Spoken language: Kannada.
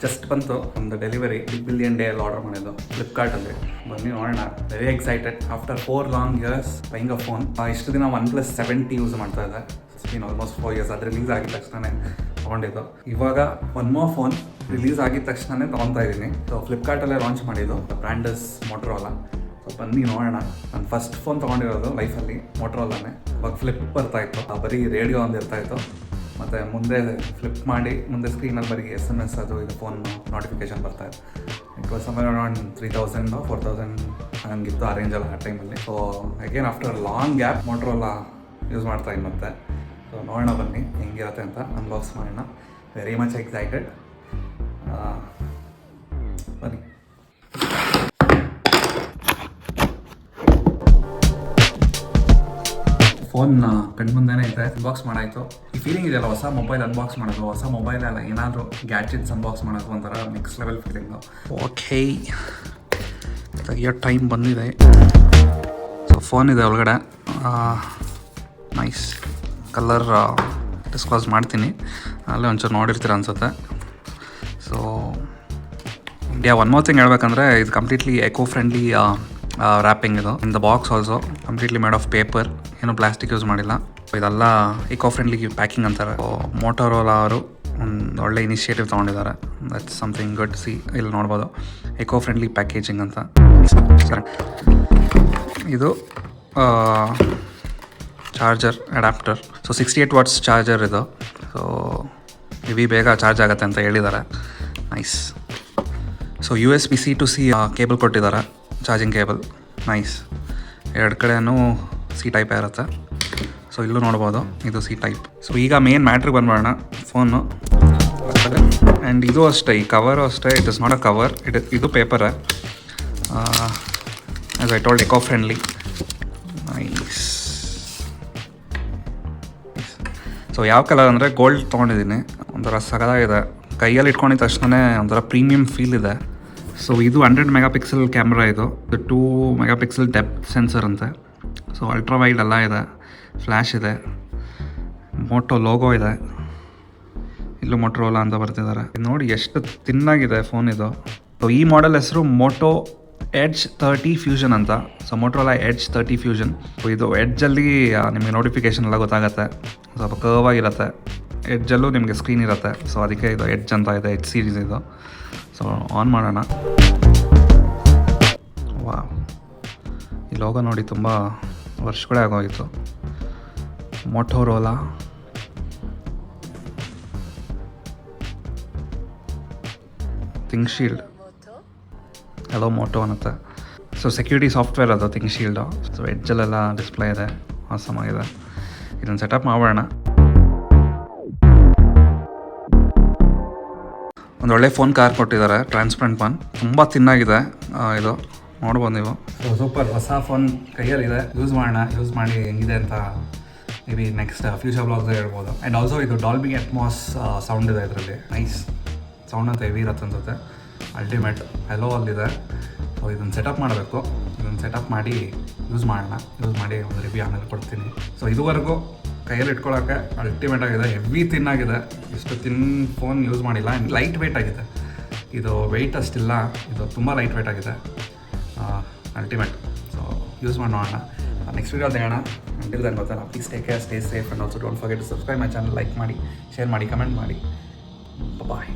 ಜಸ್ಟ್ ಬಂತು ಒಂದು ಡೆಲಿವರಿ ಬಿಗ್ ಬಿಲಿಯನ್ ಡೇ ಅಲ್ಲಿ ಆರ್ಡರ್ ಮಾಡಿದ್ದು ಫ್ಲಿಪ್ಕಾರ್ಟಲ್ಲಿ. ಬನ್ನಿ ನೋಡೋಣ. Very excited after 4 long years buying ಅ ಫೋನ್. ಇಷ್ಟು ದಿನ OnePlus 7T ಯೂಸ್ ಮಾಡ್ತಾ ಇದ್ದೆ. Almost 4 years. ಅದು ರಿಲೀಸ್ ಆಗಿದ ತಕ್ಷಣ ತೊಗೊಂಡಿದ್ದು. ಇವಾಗ ಒನ್ ಮೋರ್ ಫೋನ್ ರಿಲೀಸ್ ಆಗಿದ ತಕ್ಷಣ ತೊಗೊತಾ ಇದ್ದೀನಿ. ಸೊ ಫ್ಲಿಪ್ಕಾರ್ಟಲ್ಲೇ ಲಾಂಚ್ ಮಾಡಿದ್ದು. Brand is Motorola. ಸೊ ಬನ್ನಿ ನೋಡೋಣ. ನಾನು ಫಸ್ಟ್ ಫೋನ್ ತೊಗೊಂಡಿರೋದು ಲೈಫಲ್ಲಿ Motorolaನೇ. ಇವಾಗ ಫ್ಲಿಪ್ ಬರ್ತಾಯಿತ್ತು, ಬರೀ ರೇಡಿಯೋ ಒಂದು ಇರ್ತಾಯಿತ್ತು. ಮತ್ತು ಮುಂದೆ ಫ್ಲಿಪ್ ಮಾಡಿ ಮುಂದೆ ಸ್ಕ್ರೀನಲ್ಲಿ ಬರೀ SMS ಅದು ಇದು ಫೋನ್ ನೋಟಿಫಿಕೇಶನ್ ಬರ್ತಾಯಿತ್ತು. It was somewhere around 3000 or 4000 ಹಂಗಿತ್ತು ಆ ರೇಂಜಲ್ಲಿ ಆ ಟೈಮಲ್ಲಿ. So again after long gap Motorola use ಮಾಡ್ತಾಯಿದ್ದು ಮತ್ತೆ. ಸೊ ನೋಡೋಣ ಬನ್ನಿ ಹೆಂಗಿರುತ್ತೆ ಅಂತ ಅನ್ಬಾಕ್ಸ್ ಮಾಡೋಣ. Very much excited. ಬನ್ನಿ. ಫೋನ್ ಕಣ್ಮುಂದೆನೇ ಇದೆ. ಅನ್ಬಾಕ್ಸ್ ಮಾಡಾಯಿತು. ಈ ಫೀಲಿಂಗ್ ಇದೆಯಲ್ಲ, ಹೊಸ ಮೊಬೈಲ್ ಅನ್ಬಾಕ್ಸ್ ಮಾಡೋದು, ಹೊಸ ಮೊಬೈಲ್ ಅಲ್ಲ ಏನಾದರೂ ಗ್ಯಾಡ್ಜೆಟ್ಸ್ ಅನ್ಬಾಕ್ಸ್ ಮಾಡೋದು ಒಂಥರ ನೆಕ್ಸ್ಟ್ ಲೆವೆಲ್ ಫೀಲಿಂಗು. ಓಕೆ, ತೆಗಿಯೋ ಟೈಮ್ ಬಂದಿದೆ. ಸೊ ಫೋನ್ ಇದೆ ಒಳಗಡೆ. ನೈಸ್ ಕಲರ್ ಡಿಸ್ಕ್ಲೋಸ್ ಮಾಡ್ತೀನಿ, ಅಲ್ಲೇ ಒಂಚೂರು ನೋಡಿರ್ತೀರ ಅನ್ಸುತ್ತೆ. ಸೊ ಒನ್ ಮೋರ್ ಥಿಂಗ್ ಹೇಳ್ಬೇಕಂದ್ರೆ ಇದು ಕಂಪ್ಲೀಟ್ಲಿ ಎಕೋ ಫ್ರೆಂಡ್ಲಿ ರ್ಯಾಪಿಂಗ್. ಇದು in the box also completely made of paper, ಏನು ಪ್ಲಾಸ್ಟಿಕ್ ಯೂಸ್ ಮಾಡಿಲ್ಲ. ಇದೆಲ್ಲ ಇಕೋ ಫ್ರೆಂಡ್ಲಿ ಪ್ಯಾಕಿಂಗ್ ಅಂತಾರೆ. Motorola ಅವರು ಒಂದು ಒಳ್ಳೆ ಇನಿಷಿಯೇಟಿವ್ ತೊಗೊಂಡಿದ್ದಾರೆ. That's something good. ಸಿ ಇಲ್ಲಿ ನೋಡ್ಬೋದು, ಎಕೋ ಫ್ರೆಂಡ್ಲಿ ಪ್ಯಾಕೇಜಿಂಗ್ ಅಂತ. ಇದು charger adapter. So 68 watts charger ಇದು. ಸೊ ಇವಿ ಬೇಗ ಚಾರ್ಜ್ ಆಗುತ್ತೆ ಅಂತ ಹೇಳಿದ್ದಾರೆ. Nice. So USB-C to C cable ಕೊಟ್ಟಿದ್ದಾರೆ, ಚಾರ್ಜಿಂಗ್ ಕೇಬಲ್. ನೈಸ್. ಎರಡು ಕಡೆಯೂ C ಟೈಪ್ ಇರುತ್ತೆ. ಸೊ ಇಲ್ಲೂ ನೋಡ್ಬೋದು, ಇದು C ಟೈಪ್. ಸೊ ಈಗ ಮೇನ್ ಮ್ಯಾಟ್ರಿಗೆ ಬಂದ್ಬಿಡೋಣ. ಫೋನು ಆ್ಯಂಡ್ ಇದು ಅಷ್ಟೇ, ಈ ಕವರು ಅಷ್ಟೇ. It is not a cover, ಇದು paper. As I told, eco friendly. Nice. So ಯಾವ ಕಲರ್ ಅಂದರೆ ಗೋಲ್ಡ್ ತೊಗೊಂಡಿದ್ದೀನಿ. ಒಂಥರ ಸಗದಾಗಿದೆ. ಕೈಯಲ್ಲಿ ಇಟ್ಕೊಂಡಿದ ತಕ್ಷಣ ಒಂಥರ ಪ್ರೀಮಿಯಂ ಫೀಲ್ ಇದೆ. ಸೊ ಇದು 100 MP ಕ್ಯಾಮ್ರಾ. ಇದು 2 MP ಡೆಪ್ತ್ ಸೆನ್ಸರ್ ಅಂತೆ. ಸೊ ಅಲ್ಟ್ರಾ ವೈಡ್ ಎಲ್ಲ ಇದೆ, ಫ್ಲ್ಯಾಶ್ ಇದೆ, ಮೋಟೋ ಲೋಗೋ ಇದೆ. ಇಲ್ಲೂ Motorola ಅಂತ ಬರ್ತಿದ್ದಾರೆ. ನೋಡಿ ಎಷ್ಟು ತಿನ್ನಾಗಿದೆ ಫೋನ್ ಇದು. ಸೊ ಈ ಮಾಡೆಲ್ ಹೆಸರು Moto Edge 30 Fusion ಅಂತ. So Motorola Edge 30 Fusion. ಇದು ಎಡ್ಜಲ್ಲಿ ನಿಮಗೆ ನೋಟಿಫಿಕೇಷನ್ ಎಲ್ಲ ಗೊತ್ತಾಗುತ್ತೆ. ಸ್ವಲ್ಪ ಕರ್ವ್ ಆಗಿರುತ್ತೆ. ಎಡ್ಜಲ್ಲೂ ನಿಮಗೆ ಸ್ಕ್ರೀನ್ ಇರುತ್ತೆ. ಸೊ ಅದಕ್ಕೆ ಇದು ಎಡ್ಜ್ ಅಂತ ಇದೆ, ಎಡ್ಜ್ ಸೀರೀಸ್ ಇದು. ಸೊ ಆನ್ ಮಾಡೋಣ. ವಾ, ಈ ಲೋಗೋ ನೋಡಿ ತುಂಬ ವರ್ಷಗಳೇ ಆಗೋಗಿತ್ತು. Motorola. Think shield. Hello moto ಅನ್ನುತ್ತೆ. ಸೊ ಸೆಕ್ಯೂರಿಟಿ ಸಾಫ್ಟ್ವೇರ್ ಅದು ಥಿಂಕ್ ಶೀಲ್ಡು. ಸೊ ಎಡ್ಜಲ್ಲೆಲ್ಲ ಡಿಸ್ಪ್ಲೇ ಇದೆ, ಆಸಮಾಗಿದೆ. ಇದನ್ನು ಸೆಟಪ್ ಮಾಡೋಣ. ಒಂದು ಒಳ್ಳೆ ಫೋನ್ ಕಾರ್ ಕೊಟ್ಟಿದ್ದಾರೆ, ಟ್ರಾನ್ಸ್ಪರೆಂಟ್ ಫೋನ್. ತುಂಬ ತಿನ್ನಾಗಿದೆ ಇದು, ನೋಡ್ಬೋದು ನೀವು. ಸೊ ಸೂಪರ್, ಹೊಸ ಫೋನ್ ಕೈಯಲ್ಲಿದೆ. ಯೂಸ್ ಮಾಡೋಣ. ಯೂಸ್ ಮಾಡಿ ಹೆಂಗಿದೆ ಅಂತ maybe next future blogs ಹೇಳ್ಬೋದು. ಆ್ಯಂಡ್ ಆಲ್ಸೋ ಇದು ಡಾಲ್ಬಿ ಅಟ್ಮಾಸ್ ಸೌಂಡ್ ಇದೆ ಇದರಲ್ಲಿ. ನೈಸ್ ಸೌಂಡ್ ಅಂತ ಹೆವಿ ಇರುತ್ತೆ ಅನ್ಸುತ್ತೆ. ಅಲ್ಟಿಮೇಟ್ ಹೆಲೋ ಅಲ್ಲಿದೆ. ಸೊ ಇದನ್ನು ಸೆಟಪ್ ಮಾಡಬೇಕು. ಇದನ್ನು ಸೆಟಪ್ ಮಾಡಿ ಯೂಸ್ ಮಾಡೋಣ. ಯೂಸ್ ಮಾಡಿ ಒಂದು ರಿವ್ಯೂ ಆಮೇಲೆ ಕೊಡ್ತೀನಿ. ಸೊ ಇದುವರೆಗೂ ಕೈಯಲ್ಲಿ ಇಟ್ಕೊಳ್ಳೋಕ್ಕೆ ಅಲ್ಟಿಮೇಟ್ ಆಗಿದೆ. ಹೆವಿ ತಿನ್ನಾಗಿದೆ. ಇಷ್ಟು ಫೋನ್ ಯೂಸ್ ಮಾಡಿಲ್ಲ. ಆ್ಯಂಡ್ ಲೈಟ್ ವೆಯ್ಟ್ ಆಗಿದೆ. ಇದು ವೆಯ್ಟ್ ಅಷ್ಟಿಲ್ಲ, ಇದು ತುಂಬ ಲೈಟ್ ವೆಯ್ಟ್ ಆಗಿದೆ. ಅಲ್ಟಿಮೇಟ್. ಸೊ ಯೂಸ್ ಮಾಡಿ ನೋಡೋಣ. ನೆಕ್ಸ್ಟ್ ವೀಡಿಯೋ ತೆಗೋಣ. ಅಂಟಿಲ್ ದೆನ್ ಗೊತ್ತಲ್ಲ, please take care, stay safe, and also don't forget to subscribe my channel. Like ಮಾಡಿ, ಶೇರ್ ಮಾಡಿ, ಕಮೆಂಟ್ ಮಾಡಿ. ಬಾಯ್.